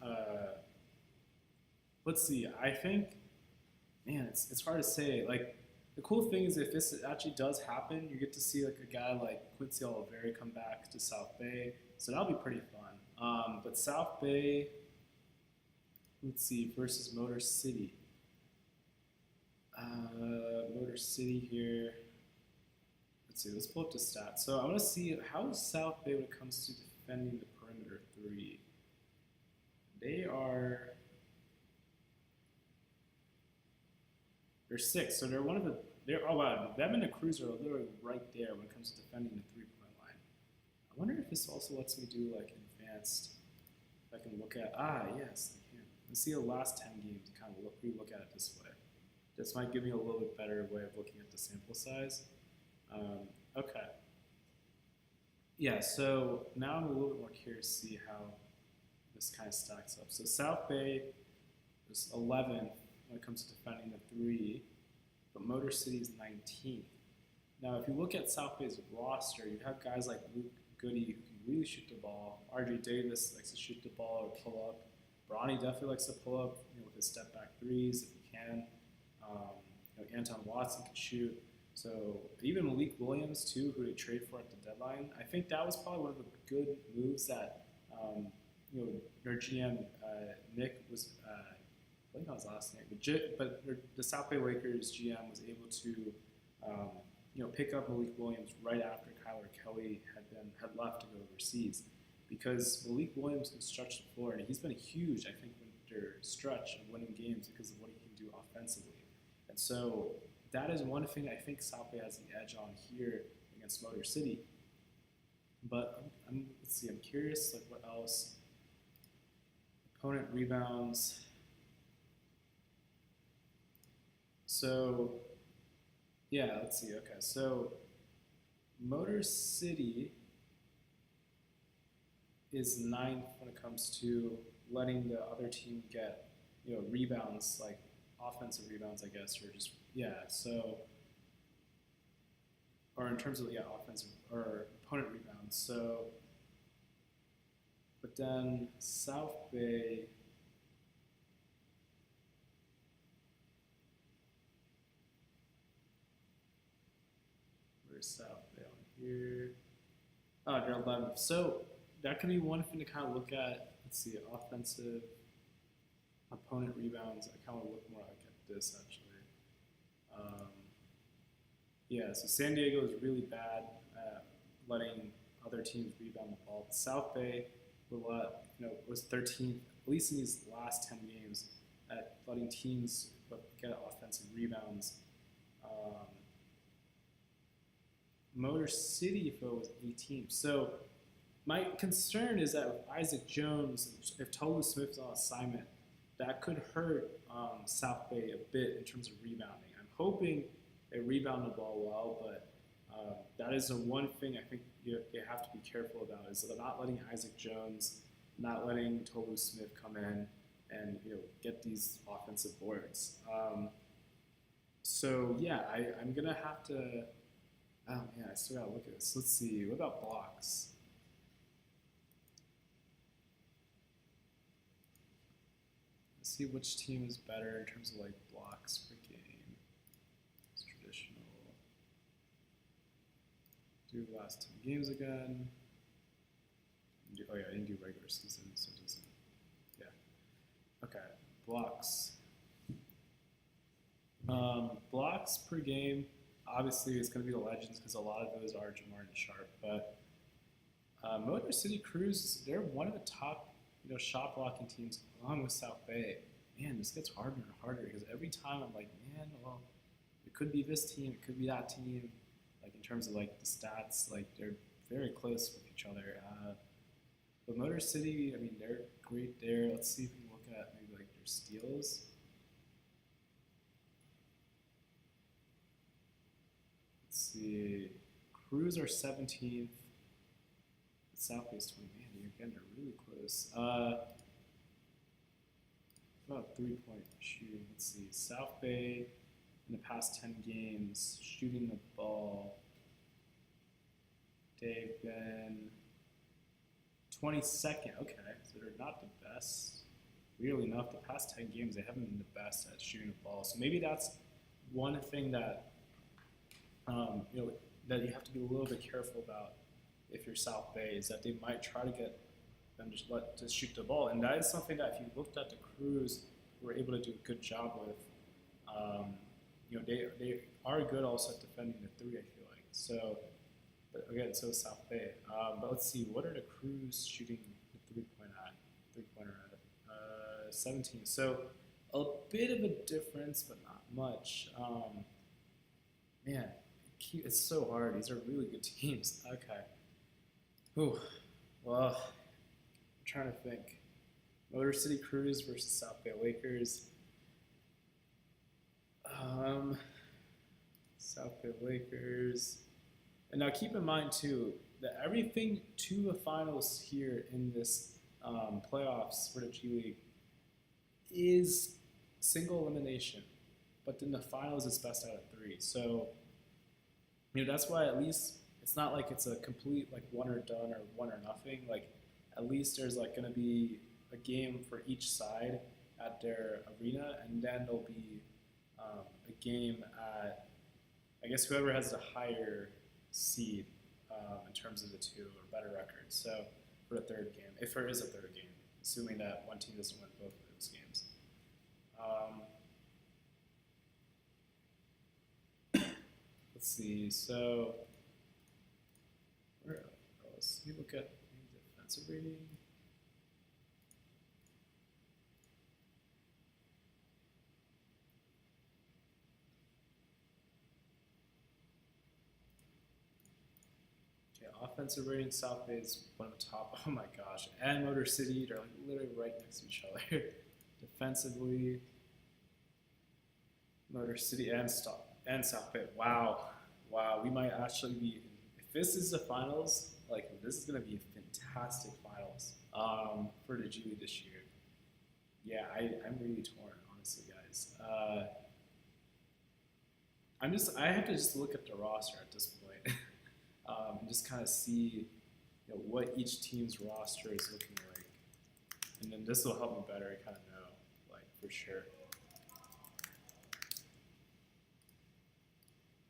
Let's see. I think, man, it's hard to say. Like, the cool thing is if this actually does happen, you get to see like a guy like Quincy Oliveri come back to South Bay, so that'll be pretty fun. But South Bay, let's see, versus Motor City. Motor City here. Let's see, let's pull up the stats. So I want to see how is South Bay when it comes to defending the perimeter three. They're sixth, so they're one of the. Oh wow, them and the Cruise are literally right there when it comes to defending the 3-point line. I wonder if this also lets me do like advanced. If I can look at yes, I can. Let's see the last 10 games and kind of re-look at it this way. This might give me a little bit better way of looking at the sample size. Okay. Yeah, so now I'm a little bit more curious to see how this kind of stacks up. So South Bay is 11th when it comes to defending the 3, but Motor City is 19th. Now, if you look at South Bay's roster, you have guys like Luke Goody who can really shoot the ball. RJ Davis likes to shoot the ball or pull up. Bronny definitely likes to pull up with his step back threes if he can. Anton Watson can shoot. So even Malik Williams too, who they traded for at the deadline. I think that was probably one of the good moves that their GM Nick was. I think that was his last name, but the South Bay Lakers GM was able to pick up Malik Williams right after Kyler Kelly had left to go overseas, because Malik Williams can stretch the floor, and he's been a huge, I think, winter stretch of winning games because of what he can do offensively. And so that is one thing I think South Bay has the edge on here against Motor City. But let's see, I'm curious, like what else? Opponent rebounds. So, yeah, let's see. Okay, so Motor City is 9th when it comes to letting the other team get, rebounds, like offensive rebounds, I guess, or just, so, or in terms of, offensive or opponent rebounds. So, but then South Bay, where's South Bay on here? Oh, they're 11th. So that could be one thing to kind of look at. Let's see, offensive opponent rebounds. I kind of look more like at this actually. So San Diego is really bad at letting other teams rebound the ball. South Bay was 13th, at least in these last 10 games, at letting teams get offensive rebounds. Motor City, though, was 18th. So my concern is that with Isaac Jones, if Tolu Smith's on assignment, that could hurt South Bay a bit in terms of rebounding. I'm hoping they rebound the ball well, but that is the one thing I think you have to be careful about, is that not letting Isaac Jones, not letting Tolu Smith come in and get these offensive boards. I'm gonna have to. Oh man, I still gotta look at this. Let's see. What about blocks? Let's see which team is better in terms of like blocks per game. It's traditional. Do the last 10 games again. I didn't do regular season, so it doesn't. Yeah. Okay. Blocks. Blocks per game. Obviously, it's going to be the Legends because a lot of those are Jamar and Sharp. But Motor City Cruise, they're one of the top, shot blocking teams along with South Bay. Man, this gets harder and harder because every time I'm like, man, well, it could be this team, it could be that team. Like in terms of like the stats, like they're very close with each other. But Motor City, I mean, they're great there. Let's see if we can look at maybe like their steals. Let's see. Crews are 17th. South Bay's 20. Man, you're getting really close. About 3-point shooting. Let's see. South Bay in the past 10 games, shooting the ball. They've been 22nd. Okay, so they're not the best. Weirdly enough, the past 10 games, they haven't been the best at shooting the ball. So maybe that's one thing that that you have to be a little bit careful about if you're South Bay, is that they might try to get them to shoot the ball, and that is something that if you looked at the Crews, were able to do a good job with. They are good also at defending the three. I feel like so. But again, so is South Bay. But let's see, what are the Crews shooting the three-pointer at? 17. So a bit of a difference, but not much. Man, it's so hard. These are really good teams. Okay. Ooh. Well, I'm trying to think. Motor City Crews versus South Bay Lakers. South Bay Lakers. And now keep in mind too that everything to the finals here in this playoffs for the G League is single elimination, but then the finals is best out of 3. So that's why at least it's not like it's a complete like one or done or one or nothing. Like at least there's like going to be a game for each side at their arena, and then there'll be a game at, I guess, whoever has the higher seed in terms of the two or better records. So for the third game, if there is a third game, assuming that one team doesn't win both of those games. Let's see. So where else? Let me look at defensive rating. Offensive rating, South Bay is one of the top. Oh my gosh. And Motor City, they're like literally right next to each other. Defensively, Motor City and South Bay. Wow. We might actually be, if this is the finals, like this is going to be a fantastic finals for the G League this year. Yeah, I'm really torn, honestly, guys. I have to just look at the roster at this point. And just kind of see what each team's roster is looking like. And then this will help me better kind of know, like, for sure.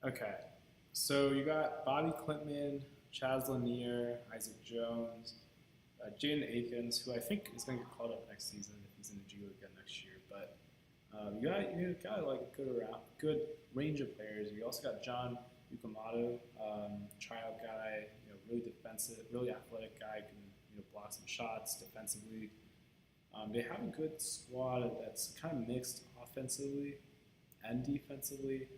Okay, so you got Bobby Klintman, Chaz Lanier, Isaac Jones, Jaden Akins, who I think is going to get called up next season if he's in the G League again next year. But you got like a good range of players. You also got John Yukamoto, tryout guy, really defensive, really athletic guy, can block some shots defensively. They have a good squad that's kind of mixed offensively and defensively.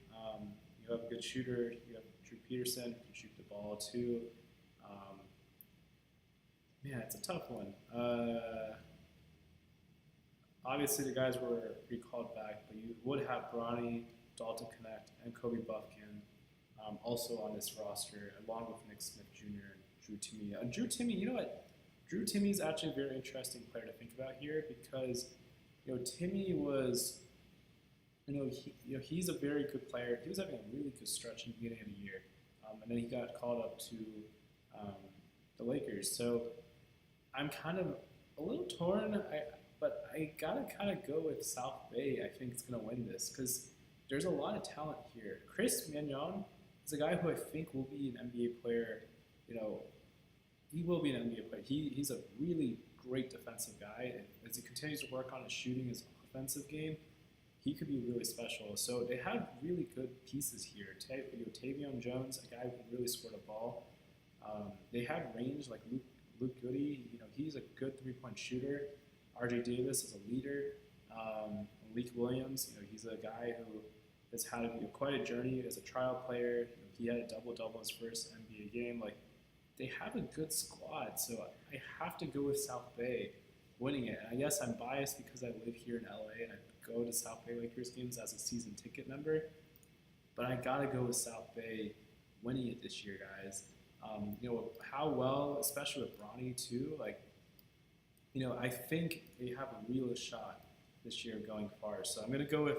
You have a good shooter. You have Drew Peterson, who can shoot the ball too. It's a tough one. Obviously, the guys were recalled back, but you would have Bronny, Dalton Connect, and Kobe Buffkin also on this roster, along with Nick Smith Jr. and Drew Timme. Drew Timme, you know what? Drew Timme is actually a very interesting player to think about here because, Timme was, he's a very good player. He was having a really good stretch in the beginning of the year, and then he got called up to the Lakers. So I'm kind of a little torn, but I gotta kind of go with South Bay. I think it's gonna win this because there's a lot of talent here. Chris Magnon is a guy who I think will be an NBA player. He will be an NBA player. He's a really great defensive guy, and as he continues to work on his shooting, his offensive game, he could be really special. So they have really good pieces here. Tavion Jones, a guy who can really score the ball. They have range like Luke Goody. He's a good three-point shooter. RJ Davis is a leader. Malik Williams, he's a guy who has had quite a journey as a trial player. He had a double-double his first NBA game. Like, they have a good squad, so I have to go with South Bay winning it. And I guess I'm biased because I live here in LA and I go to South Bay Lakers games as a season ticket member, but I gotta go with South Bay winning it this year, guys. How well, especially with Bronny too, I think they have a real shot this year going far. So I'm going to go with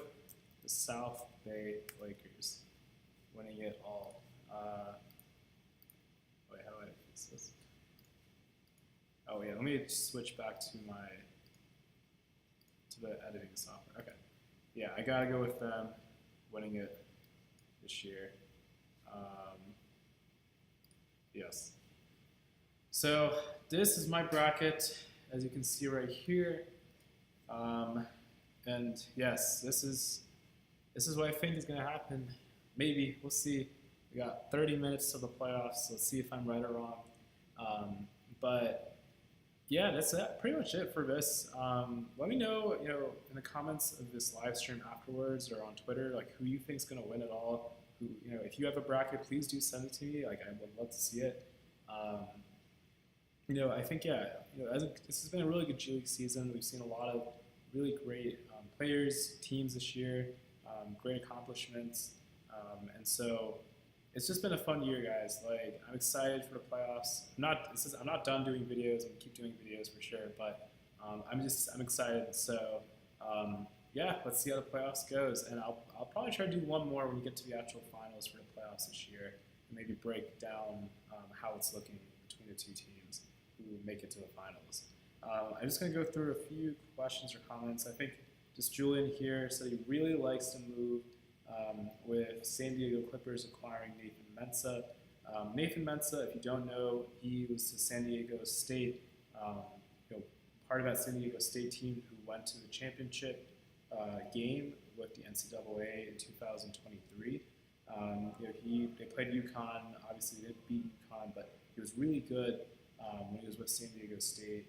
the South Bay Lakers winning it all. Wait, how do I fix this? Oh yeah, let me switch back to the editing software. Okay, yeah, I gotta go with them winning it this year. Yes. So this is my bracket, as you can see right here. And yes, this is what I think is going to happen. Maybe, we'll see. We got 30 minutes to the playoffs. Let's see if I'm right or wrong. But yeah, that's pretty much it for this. Let me know, in the comments of this live stream afterwards or on Twitter, who you think is going to win it all. Who, if you have a bracket, please do send it to me. I would love to see it. I think, this has been a really good G League season. We've seen a lot of really great players, teams this year, great accomplishments. And so it's just been a fun year, guys. I'm excited for the playoffs. I'm not done doing videos. I'm gonna keep doing videos for sure, but I'm excited. So yeah, let's see how the playoffs goes. And I'll probably try to do one more when we get to the actual finals for the playoffs this year, and maybe break down how it's looking between the two teams who make it to the finals. I'm just going to go through a few questions or comments. I think just Julian here said he really likes to move with San Diego Clippers acquiring Nathan Mensah. Nathan Mensah, if you don't know, he was to San Diego State, part of that San Diego State team who went to the championship game with the NCAA in 2023. They played UConn. Obviously, they didn't beat UConn, but he was really good when he was with San Diego State.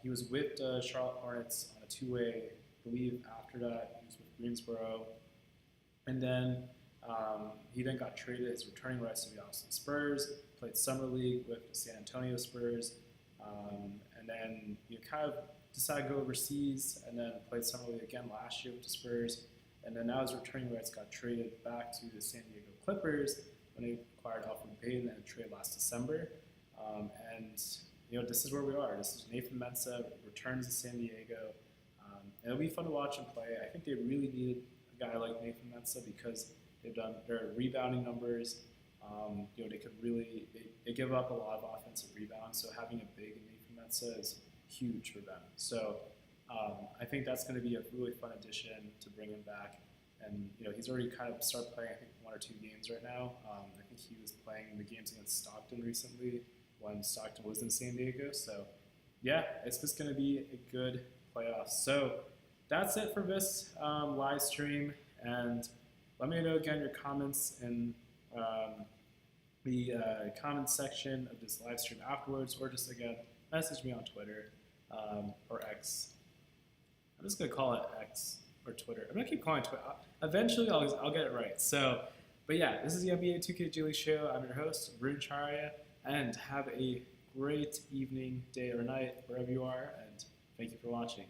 He was with Charlotte Hornets on a two-way, I believe. After that, he was with Greensboro, and then he then got traded his returning rights to the Austin Spurs. Played summer league with the San Antonio Spurs, and then kind of decided to go overseas, and then played summer league again last year with the Spurs. And then now his returning rights got traded back to the San Diego Clippers when they acquired Alfred Payton in a trade last December. And this is where we are. This is Nathan Mensah returns to San Diego. It'll be fun to watch him play. I think they really needed a guy like Nathan Mensah because they've done their rebounding numbers. They could really they give up a lot of offensive rebounds. So having a big Nathan Mensah is huge for them. So I think that's going to be a really fun addition to bring him back. And he's already kind of started playing, I think, 1 or 2 games right now. I think he was playing the games against Stockton recently when Stockton was in San Diego. So yeah, it's just going to be a good playoff. So that's it for this live stream. And let me know again your comments in the comments section of this live stream afterwards, or just again message me on Twitter or X. I'm just gonna call it X or Twitter. I'm gonna keep calling it Twitter. Eventually, I'll get it right. So, but yeah, this is the NBA 2K G League Show. I'm your host, Varun Charya, and have a great evening, day, or night, wherever you are. And thank you for watching.